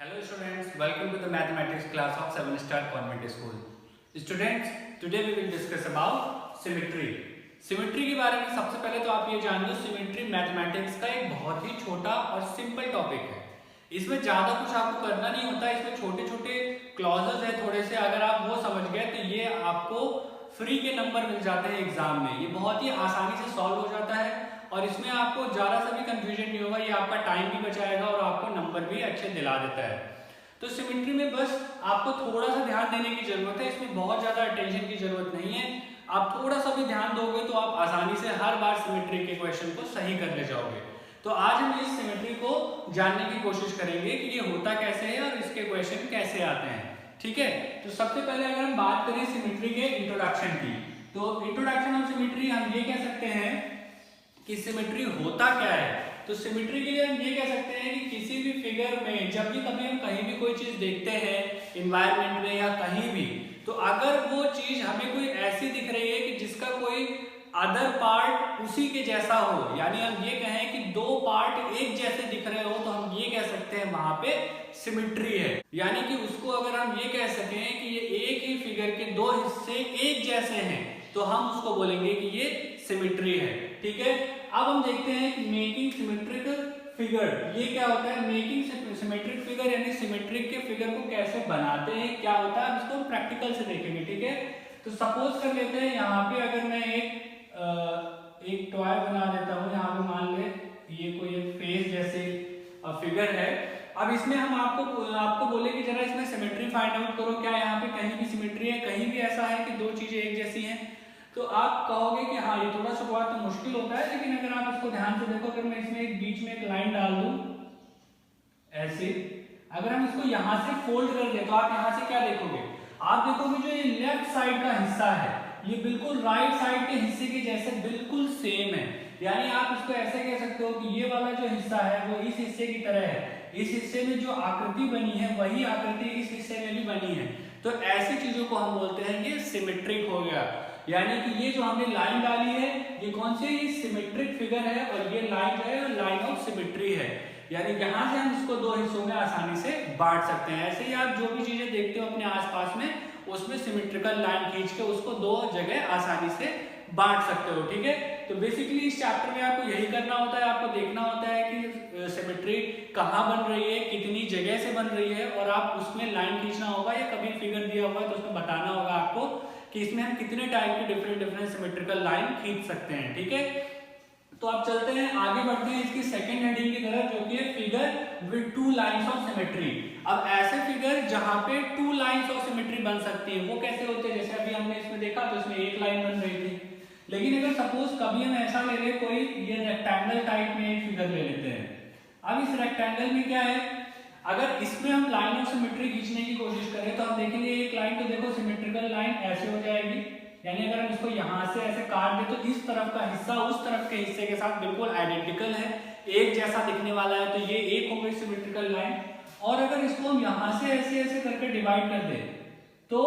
Hello students, welcome to the mathematics class of 7-Star Convent School. Students, today we will discuss about symmetry. Symmetry के बारे में सबसे पहले तो आप ये जान लो, symmetry मैथमेटिक्स का एक बहुत ही छोटा और सिंपल टॉपिक है। इसमें ज़्यादा कुछ आपको करना नहीं होता, इसमें छोटे छोटे क्लॉजेस है थोड़े से, अगर आप वो समझ गए तो ये आपको फ्री के नंबर मिल जाते हैं एग्जाम में। ये बहुत ही आसानी से सॉल्व हो जाता है और इसमें आपको ज़्यादा सा भी कंफ्यूजन नहीं होगा, ये आपका टाइम भी बचाएगा और आपको नंबर भी अच्छे दिला देता है। तो सिमेट्री में बस आपको थोड़ा सा ध्यान देने की जरूरत है, इसमें बहुत ज़्यादा अटेंशन की जरूरत नहीं है। आप थोड़ा सा भी ध्यान दोगे तो आप आसानी से हर बार सिमेट्री के क्वेश्चन को सही कर ले जाओगे। तो आज हम इस सिमेट्री को जानने की कोशिश करेंगे कि ये होता कैसे है और इसके क्वेश्चन कैसे आते हैं। ठीक है, तो सबसे पहले अगर हम बात करें सिमेट्री के इंट्रोडक्शन की, तो इंट्रोडक्शन ऑफ सिमेट्री हम ये कह सकते हैं कि सिमेट्री होता क्या है। तो सिमेट्री के लिए हम ये कह सकते हैं कि किसी भी फिगर में जब भी कभी हम कहीं भी कोई चीज देखते हैं एनवायरनमेंट में या कहीं भी, तो अगर वो चीज हमें कोई ऐसी दिख रही है कि जिसका कोई अदर पार्ट उसी के जैसा हो, यानी हम ये कहें कि दो पार्ट एक जैसे दिख रहे हो, तो हम ये कह सकते हैं वहां पे सिमेट्री है। यानी कि उसको अगर हम ये कह सकें कि ये एक ही फिगर के दो हिस्से एक जैसे हैं, तो हम उसको बोलेंगे कि ये सिमेट्री है। ठीक है, अब हम देखते हैं कि मेकिंग सिमेट्रिक फिगर ये क्या होता है। मेकिंग सिमेट्रिक फिगर यानी सिमेट्रिक के फिगर को कैसे बनाते हैं, क्या होता है, इसको हम प्रैक्टिकल से देखेंगे। ठीक है, तो सपोज कर लेते हैं यहाँ पे अगर मैं एक टॉय बना देता हूँ, यहाँ पे मान ले ये कोई एक फेस जैसे फिगर है। अब इसमें हम आपको बोले कि जरा इसमें सिमेट्री फाइंड आउट करो, क्या यहाँ पे कहीं भी सिमेट्री है, कहीं भी ऐसा है कि दो चीजें एक जैसी हैं। तो आप कहोगे कि हाँ ये थोड़ा सा बहुत तो मुश्किल होता है, लेकिन अगर आप इसको ध्यान से देखो, अगर मैं इसमें एक बीच में एक लाइन डाल दूं ऐसे, अगर हम इसको यहाँ से फोल्ड कर दे तो आप यहाँ से क्या देखोगे, आप देखोगे जो ये लेफ्ट साइड का हिस्सा है ये बिल्कुल राइट साइड के हिस्से के जैसे बिल्कुल सेम है। यानी आप इसको ऐसे कह सकते हो कि ये वाला जो हिस्सा है वो इस हिस्से की तरह है, इस हिस्से में जो आकृति बनी है वही आकृति इस हिस्से में भी बनी है। तो ऐसी चीजों को हम बोलते हैं ये सिमेट्रिक हो गया। यानी कि ये जो हमने लाइन डाली है ये कौन सी, ये सिमेट्रिक फिगर है और ये लाइन जो है लाइन ऑफ सिमेट्री है। यानी यहाँ से हम इसको दो हिस्सों में आसानी से बांट सकते हैं। ऐसे ही आप जो भी चीजें देखते हो अपने आसपास में, उसमें सिमेट्रिकल लाइन खींच के उसको दो जगह आसानी से बांट सकते हो। ठीक है, तो बेसिकली इस चैप्टर में आपको यही करना होता है, आपको देखना होता है कि सिमेट्री कहाँ बन रही है, कितनी जगह से बन रही है, और आप उसमें लाइन खींचना होगा या कभी फिगर दिया होगा तो उसमें बताना होगा आपको कि इसमें हम कितने टाइप की डिफरेंट सिमेट्रिकल लाइन खींच सकते हैं। ठीक है, तो आप चलते हैं आगे बढ़ते हैं इसकी सेकंड हेडिंग की तरफ, जो कि है figure with two lines of symmetry. अब ऐसे फिगर जहां पे टू लाइंस ऑफ सिमेट्री बन सकती है वो कैसे होते हैं, जैसे अभी हमने इसमें देखा तो इसमें एक लाइन बन रही थी, लेकिन अगर सपोज कभी हम ऐसा ले लें, कोई ये रेक्टेंगल टाइप में एक फिगर ले लेते हैं। अब इस रेक्टेंगल में क्या है, अगर इसमें हम लाइन ऑफ सिमेट्री खींचने की कोशिश करें तो हम देखेंगे एक लाइन, तो देखो सिमेट्रिकल लाइन ऐसे हो जाएगी। यानी अगर हम इसको यहाँ से ऐसे काट दे तो इस तरफ का हिस्सा उस तरफ के हिस्से के साथ बिल्कुल आइडेंटिकल है, एक जैसा दिखने वाला है, तो ये एक हो गई सिमेट्रिकल लाइन। और अगर इसको हम यहाँ से ऐसे ऐसे करके डिवाइड कर दे तो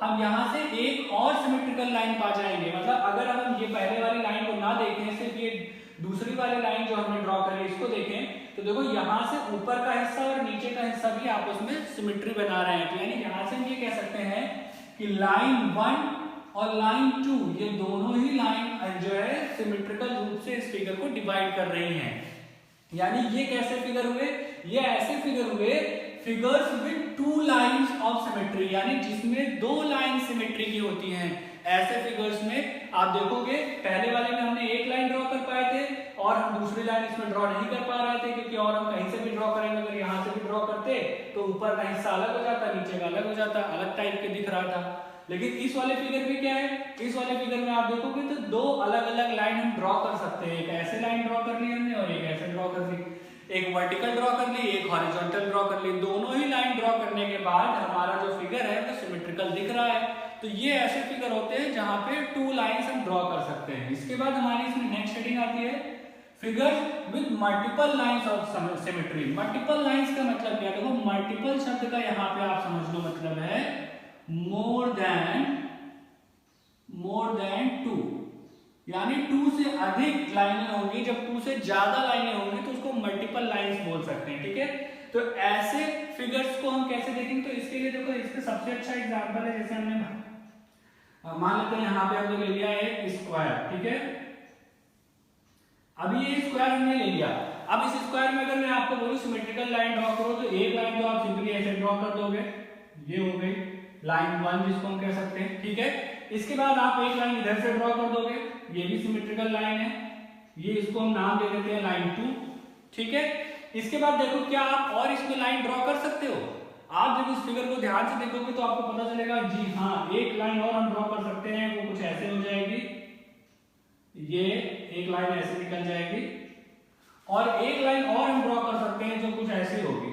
हम यहाँ से एक और सिमेट्रिकल लाइन पा जाएंगे। मतलब अगर हम ये पहले वाली लाइन को ना देखें, सिर्फ ये दूसरी वाली लाइन जो हमने ड्रॉ करी इसको देखें, तो देखो यहाँ से ऊपर का हिस्सा और नीचे का हिस्सा भी आपस में सिमेट्री बना रहे हैं। तो यानी यहाँ से हम ये कह सकते हैं कि लाइन 1 और लाइन 2 ये दोनों ही लाइन जो है सिमेट्रिकल रूप से इस फिगर को डिवाइड कर रही हैं। यानी ये कैसे फिगर हुए, ये ऐसे फिगर हुए figures with two lines of symmetry, यानी जिसमें दो लाइन सिमेट्री की होती हैं। ऐसे फिगर्स में आप देखोगे पहले वाले में हमने एक लाइन ड्रॉ कर पाए थे और हम दूसरी लाइन इसमें ड्रॉ नहीं कर पा रहे थे, क्योंकि और हम कहीं से भी ड्रॉ करेंगे, अगर यहाँ से भी ड्रॉ करते तो ऊपर का हिस्सा अलग हो जाता, नीचे का अलग हो जाता, अलग टाइप के दिख रहा था। लेकिन इस वाले फिगर में क्या है, इस वाले फिगर में आप देखोगे तो दो अलग अलग लाइन हम ड्रॉ कर सकते हैं। एक ऐसे लाइन ड्रॉ कर ली हमने और एक ऐसे ड्रॉ कर ली, एक वर्टिकल ड्रॉ कर ली, एक हॉरिजॉन्टल ड्रॉ कर ली। दोनों ही लाइन ड्रॉ करने के बाद हमारा जो फिगर है वो सिमेट्रिकल दिख रहा है। तो ये ऐसे फिगर होते हैं जहां पे टू लाइंस हम ड्रॉ कर सकते हैं। इसके बाद हमारी इसमें नेक्स्ट हेडिंग आती है figures with multiple lines of symmetry. Multiple lines का मतलब क्या है, देखो मल्टीपल शब्द का यहाँ पे आप समझ लो मतलब है मोर देन टू, यानी 2 से अधिक लाइनें होंगी। जब 2 से ज्यादा लाइनें होंगी तो उसको मल्टीपल लाइंस बोल सकते हैं। ठीक है, तो ऐसे फिगर्स देखेंगे तो इसके लिए देखो इसका सबसे अच्छा एग्जांपल है, जैसे हमने मान लेते हैं यहाँ पे हमने ले लिया एक स्क्वायर, ठीक है। अभी ये स्क्वायर हमने ले लिया, अब इस स्क्वायर में अगर मैं आपको बोलूं सिमेट्रिकल लाइन ड्रॉ करो तो एक लाइन तो आप सिंपली ऐसे ड्रॉ कर दोगे, ये हो गई लाइन 1 जिसको हम कह सकते हैं, ठीक है। इसके बाद आप एक लाइन इधर से ड्रॉ कर दोगे, ये भी सिमेट्रिकल लाइन है, ये इसको हम नाम दे देते हैं लाइन 2, ठीक है। इसके बाद देखो क्या आप और इसमें लाइन ड्रॉ कर सकते हो? आप जब इस फिगर को ध्यान से देखोगे तो आपको पता चलेगा जी हाँ, एक लाइन और हम ड्रॉ कर सकते हैं, वो कुछ ऐसे हो जाएगी, ये एक लाइन ऐसे निकल जाएगी, और एक लाइन और हम ड्रॉ कर सकते हैं जो कुछ ऐसे होगी।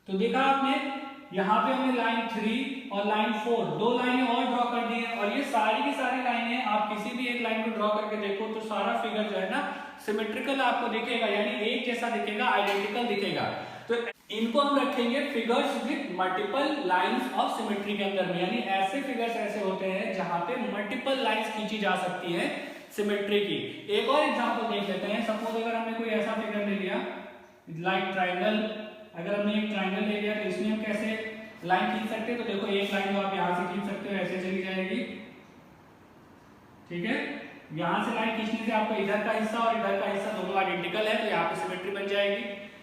तो देखा आपने, यहाँ पे हमने लाइन 3 और लाइन 4 दो लाइनें और ड्रॉ कर दी है, और ये सारी की सारी लाइनें आप किसी भी एक लाइन को ड्रॉ करके देखो तो सारा फिगर जो है ना सिमेट्रिकल आपको दिखेगा, यानी एक जैसा दिखेगा, आइडेंटिकल दिखेगा। तो इनको हम रखेंगे figures with multiple lines of symmetry के अंदर में, यानी ऐसे फिगर्स ऐसे होते हैं जहां पे मल्टीपल लाइंस खींची जा सकती है सिमेट्री की। एक और एग्जांपल देख लेते हैं। सपोज अगर हमने कोई ऐसा फिगर ले लिया लाइक ट्रायंगल, अगर हमने एक ट्रायंगल ले लिया तो इसमें हम कैसे लाइन खींच सकते हैं? तो देखो एक लाइन तो आप यहां से खींच सकते हो, ऐसे चली जाएगी, ठीक है। यहां से लाइन खींचने से आपका इधर का हिस्सा और इधर का हिस्सा दोनों आइडेंटिकल है, तो यहाँ पे सिमेट्री बन जाएगी,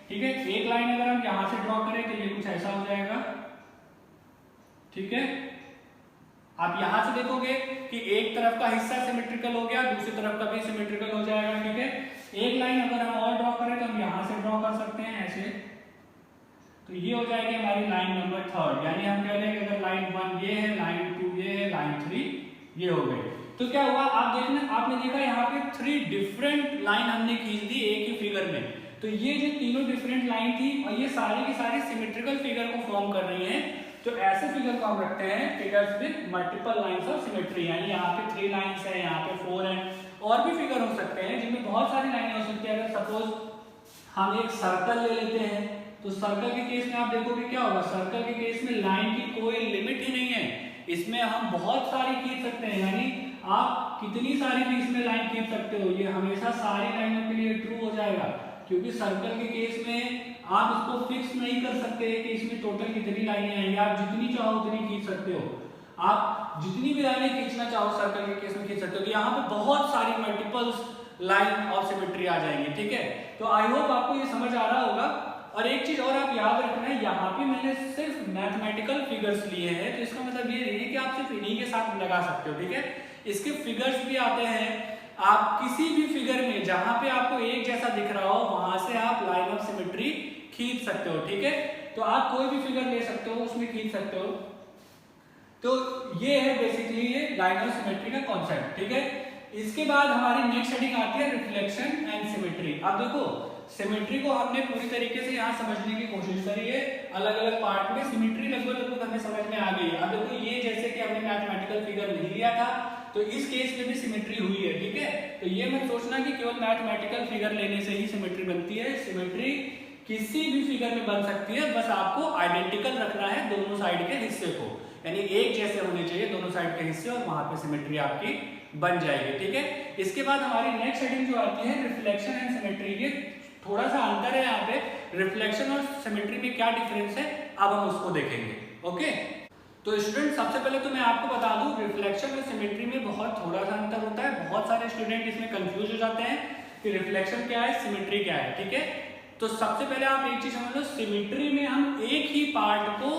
ठीक है। एक लाइन अगर हम यहां से ड्रॉ करें तो ये कुछ ऐसा हो जाएगा, ठीक है। आप यहां से देखोगे कि एक तरफ का हिस्सा सिमेट्रिकल हो गया, दूसरी तरफ का भी सिमेट्रिकल हो जाएगा, ठीक है। एक लाइन अगर हम और ड्रॉ करें तो हम यहां से ड्रॉ कर सकते हैं ऐसे, तो ये हो जाएगी हमारी लाइन नंबर 3, यानी हम कह रहे हैं कि अगर लाइन 1 ये है, लाइन 2 ये है, लाइन 3 ये हो गई। तो क्या हुआ, आप देखना, आपने देखा यहाँ पे 3 डिफरेंट लाइन हमने खींच दी एक ही फिगर में। तो ये जो तीनों डिफरेंट लाइन थी और ये सारी की सारी सिमेट्रिकल फिगर को फॉर्म कर रही हैं, तो ऐसे फिगर को हम रखते हैं figures with multiple lines of symmetry, यानी यहाँ पे 3 लाइंस है, यहाँ पे 4 है, और भी फिगर हो सकते हैं जिनमें बहुत सारी लाइनें हो सकती है। अगर सपोज हम एक सर्कल ले लेते हैं तो सर्कल के केस में आप देखोगे क्या होगा, सर्कल के केस में लाइन की कोई लिमिट ही नहीं है, इसमें हम बहुत सारी खींच सकते हैं, यानी आप कितनी सारी भी इसमें लाइन खींच सकते हो, ये हमेशा सारी लाइनों के लिए ट्रू हो जाएगा, क्योंकि सर्कल के केस में आप इसको फिक्स नहीं कर सकते कि इसमें टोटल कितनी लाइनें आएंगी, आप जितनी चाहो उतनी खींच सकते हो, आप जितनी भी लाइनें खींचना चाहो सर्कल के केस में खींच सकते हो। तो यहाँ पे बहुत सारी मल्टीपल्स लाइन ऑफ सिमेट्री आ जाएंगी, ठीक है। तो आई होप आपको ये समझ आ रहा होगा। और एक चीज और आप याद रखना है, यहाँ पे मैंने सिर्फ मैथमेटिकल फिगर्स लिए हैं, तो इसका मतलब ये नहीं है कि आप सिर्फ इन्हीं के साथ लगा सकते हो, ठीक है। इसके फिगर्स भी आते हैं, आप किसी भी फिगर में जहां पे आपको एक जैसा दिख रहा हो वहां से आप लाइन ऑफ सिमेट्री खींच सकते हो, ठीक है। तो आप कोई भी फिगर ले सकते हो, उसमें खींच सकते हो। तो ये है बेसिकली ये लाइन ऑफ सिमेट्री का कॉन्सेप्ट, ठीक है। इसके बाद हमारी नेक्स्ट हेडिंग आती है रिफ्लेक्शन एंड सिमेट्री। अब देखो सिमेट्री को हमने पूरी तरीके से यहाँ समझने की कोशिश करी है, अलग अलग पार्ट में सिमेट्री लगभग हमें समझ में आ गई है। अब देखो ये जैसे कि हमने मैथमेटिकल फिगर नहीं लिया था तो इस केस में भी सिमेट्री हुई है, ठीक है। तो ये मत सोचना कि केवल मैथमेटिकल फिगर लेने से ही सिमेट्री बनती है, सिमेट्री किसी भी फिगर में बन सकती है, बस आपको आइडेंटिकल रखना है दोनों साइड के हिस्से को, यानी एक जैसे होने चाहिए दोनों साइड के हिस्से, और वहां पे सिमेट्री आपकी बन जाएगी, ठीक है। इसके बाद हमारी नेक्स्ट हेडिंग जो आती है रिफ्लेक्शन एंड सिमेट्री। ये थोड़ा सा अंतर है यहाँ पे, रिफ्लेक्शन और सिमेट्री में क्या डिफरेंस है अब हम उसको देखेंगे, ओके। तो स्टूडेंट सबसे पहले तो मैं आपको बता दूं रिफ्लेक्शन और सिमेट्री में बहुत थोड़ा सा अंतर होता है, बहुत सारे स्टूडेंट इसमें कंफ्यूज हो जाते हैं कि रिफ्लेक्शन क्या है, सिमेट्री क्या है, ठीक है। तो सबसे पहले आप एक चीज समझ लो, सिमेट्री में हम एक ही पार्ट को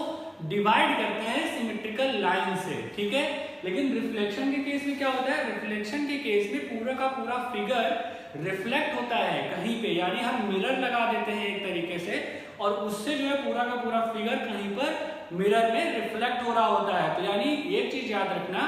डिवाइड करते हैं सिमेट्रिकल लाइन से, ठीक है। लेकिन रिफ्लेक्शन के केस में क्या होता है, रिफ्लेक्शन के केस में पूरा का पूरा फिगर रिफ्लेक्ट होता है कहीं पे, यानी हम मिरर लगा देते हैं एक तरीके से, और उससे जो है पूरा का पूरा फिगर कहीं पर मिरर में रिफ्लेक्ट हो रहा होता है। तो यानी एक चीज याद रखना,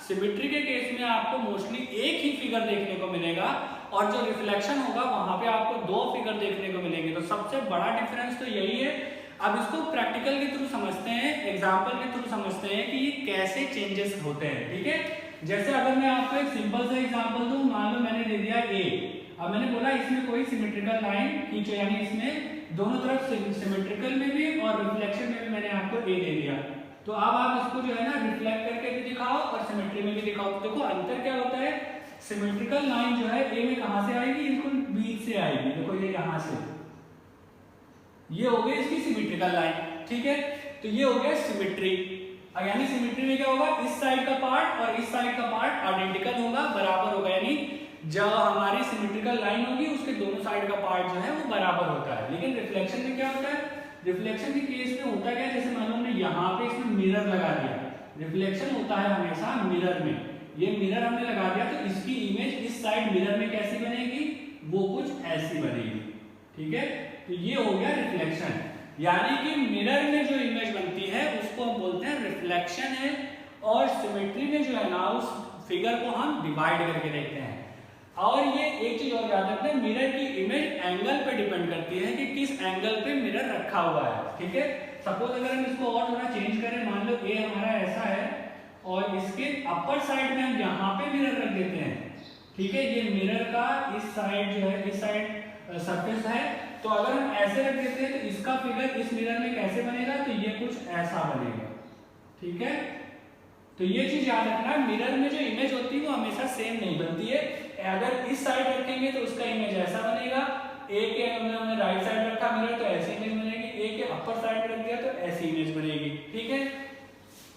सिमेट्री के केस में आपको मोस्टली एक ही फिगर देखने को मिलेगा, और जो रिफ्लेक्शन होगा वहां पे आपको दो फिगर देखने को मिलेंगे। तो सबसे बड़ा डिफरेंस तो यही है। अब इसको प्रैक्टिकल के थ्रू समझते हैं, एग्जाम्पल के थ्रू समझते हैं कि ये कैसे चेंजेस होते हैं, ठीक है। जैसे अगर मैं आपको एक सिंपल सा एग्जाम्पल दूं, मान लो मैंने ले दिया ए, अब मैंने बोला इसमें कोई सिमेट्रिकल लाइन खींचो, यानी इसमें दोनों तरफ सिमेट्रिकल में भी और रिफ्लेक्शन में भी मैंने आपको ए दे दिया। तो अब आप इसको जो है ना रिफ्लेक्ट करके भी दिखाओ और सिमेट्री में भी दिखाओ। तो देखो अंतर क्या होता है, सिमेट्रिकल लाइन जो है ए में कहां से आएगी, बिल्कुल बीच से आएगी, देखो ये यहां से, ये हो गई इसकी सिमेट्रिकल लाइन, ठीक है। तो ये हो गया सिमेट्री। यानी सिमेट्री में क्या होगा, इस साइड का पार्ट और इस साइड का पार्ट आइडेंटिकल होगा, बराबर होगा। यानी जब हमारी सिमेट्रिकल लाइन होगी उसके दोनों साइड का पार्ट जो है वो बराबर होता है। लेकिन रिफ्लेक्शन में क्या होता है, रिफ्लेक्शन के केस में होता क्या है, जैसे मान लो हमने यहाँ पे इसमें मिरर लगा दिया, रिफ्लेक्शन होता है हमेशा मिरर में। ये मिरर हमने लगा दिया तो इसकी इमेज इस साइड मिरर में कैसी बनेगी, वो कुछ ऐसी बनेगी, ठीक है। तो ये हो गया रिफ्लेक्शन। यानी कि मिरर में जो इमेज बनती है उसको हम बोलते हैं रिफ्लेक्शन है, और सिमेट्री में जो है ना उस फिगर को हम डिवाइड करके देखते हैं। और ये एक चीज और याद रखते हैं, मिरर की इमेज एंगल पे डिपेंड करती है कि किस एंगल पे मिरर रखा हुआ है, ठीक है। सपोज अगर हम इसको और थोड़ा चेंज करें, मान लो ये हमारा ऐसा है और इसके अपर साइड में हम यहाँ पे मिरर रख देते हैं, ठीक है। ये मिरर का इस साइड जो है, इस साइड सरफेस है, तो अगर हम ऐसे रख देते हैं तो इसका फिगर इस मिरर में कैसे बनेगा, तो ये कुछ ऐसा बनेगा, ठीक है। तो ये चीज याद रखना, मिरर में जो इमेज होती है वो हमेशा सेम नहीं बनती है। अगर इस साइड रखेंगे तो उसका इमेज ऐसा बनेगा, ए के हमने राइट साइड रखा मिरर तो ऐसी इमेज बनेगी, ए के अपर साइड रख दिया तो ऐसी इमेज बनेगी, ठीक है।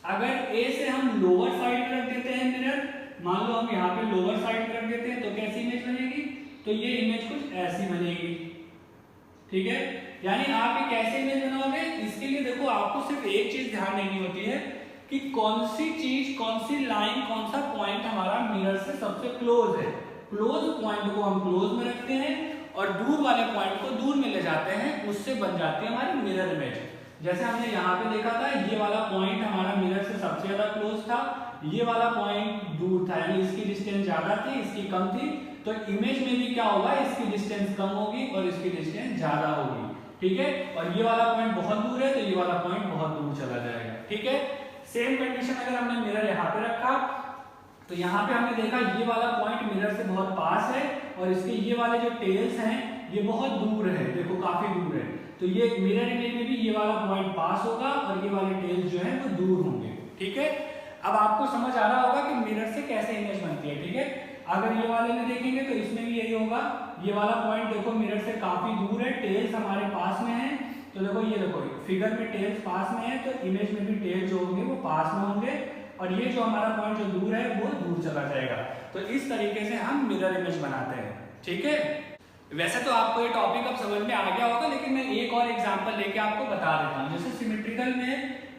अगर ए से हम लोअर साइड रख देते हैं मिरर, मान लो हम यहाँ पे लोअर साइड रख देते हैं तो कैसी इमेज बनेगी, तो ये इमेज कुछ ऐसी बनेगी, ठीक है। यानी आप ये कैसे इमेज बनाओगे, इसके लिए देखो आपको सिर्फ एक चीज ध्यान देनी होती है कि कौन सी चीज, कौन सी लाइन, कौन सा पॉइंट हमारा मिरर से सबसे क्लोज है। क्लोज पॉइंट को हम क्लोज में रखते हैं और दूर वाले पॉइंट को दूर में ले जाते हैं, उससे बन जाती है हमारी मिरर इमेज। जैसे हमने यहाँ पे देखा था, ये वाला पॉइंट हमारा मिरर से सबसे ज्यादा क्लोज था, ये वाला पॉइंट दूर था, यानी इसकी डिस्टेंस ज्यादा थी, इसकी कम थी। तो इमेज में भी क्या होगा, इसकी डिस्टेंस कम होगी और इसकी डिस्टेंस ज्यादा होगी, ठीक है। और ये वाला पॉइंट बहुत दूर है तो ये वाला पॉइंट बहुत दूर चला जाएगा, ठीक है। सेम कंडीशन अगर हमने मिरर यहाँ पे रखा तो यहाँ पे हमने देखा ये वाला पॉइंट मिरर से बहुत पास है और इसके ये वाले जो टेल्स हैं ये बहुत दूर है, देखो काफी दूर है। तो ये मिरर इमेज में भी ये वाला पॉइंट पास होगा और ये वाले टेल्स जो है वो दूर होंगे, ठीक है। अब आपको समझ आ रहा होगा कि मिरर से कैसे इमेज बनती है, ठीक है। अगर ये वाले में देखेंगे तो इसमें भी यही होगा, ये वाला पॉइंट देखो मिरर से काफी दूर है, टेल्स हमारे पास में है, तो देखो ये देखो फिगर में टेल्स पास में है तो इमेज में भी टेल्स जो होंगे वो पास में होंगे, और ये जो हमारा पॉइंट जो दूर है वो दूर चला जाएगा। तो इस तरीके से हम मिरर इमेज बनाते हैं, ठीक है। वैसे तो आपको ये टॉपिक अब समझ में आ गया होगा, लेकिन मैं एक और एग्जांपल लेके आपको बता देता हूँ। जैसे सिमेट्रिकल में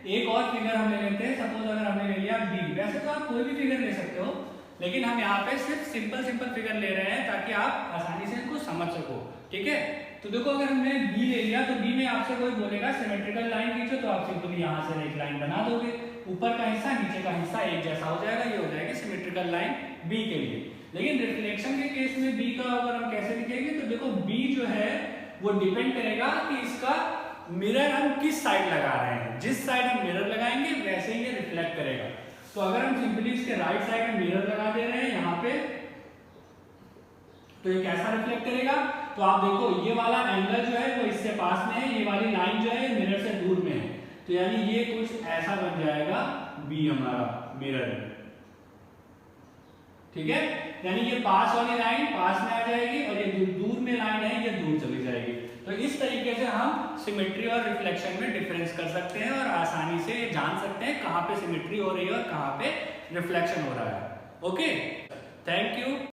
एक और फिगर हम ले लेते हैं, सपोज अगर हमने ले लिया बी। वैसे तो आप कोई भी फिगर ले सकते हो, लेकिन हम यहाँ पे सिर्फ सिंपल फिगर ले रहे हैं ताकि आप आसानी से इनको समझ सको, ठीक है। तो देखो अगर हमने बी ले लिया तो बी में आपसे कोई बोलेगा सिमेट्रिकल लाइन खींचो, तो आप सिंपली यहाँ से एक लाइन बना दोगे, ऊपर का हिस्सा नीचे का हिस्सा एक जैसा हो जाएगा, ये हो जाएगी सिमेट्रिकल लाइन बी के लिए। लेकिन रिफ्लेक्शन के केस में बी का अगर हम कैसे लिखेंगे, तो देखो बी जो है वो डिपेंड करेगा कि इसका मिरर हम किस साइड लगा रहे हैं। जिस साइड हम मिरर लगाएंगे वैसे ही ये रिफ्लेक्ट करेगा। तो अगर हम सिंपली इसके राइट साइड में मिरर लगा दे रहे हैं यहाँ पे, तो ये कैसा रिफ्लेक्ट करेगा, तो आप देखो ये वाला एंगल जो है वो इससे पास में है, ये वाली लाइन जो है मिरर से दूर में है, तो यानी ये कुछ ऐसा बन जाएगा बी हमारा मिरर, ठीक है। यानी ये पास वाली लाइन पास में आ जाएगी और ये जो दूर में लाइन है ये दूर चली जाएगी। तो इस तरीके से हम सिमेट्री और रिफ्लेक्शन में डिफरेंस कर सकते हैं और आसानी से जान सकते हैं कहाँ पे सिमेट्री हो रही है और कहाँ पे रिफ्लेक्शन हो रहा है। Okay, thank you.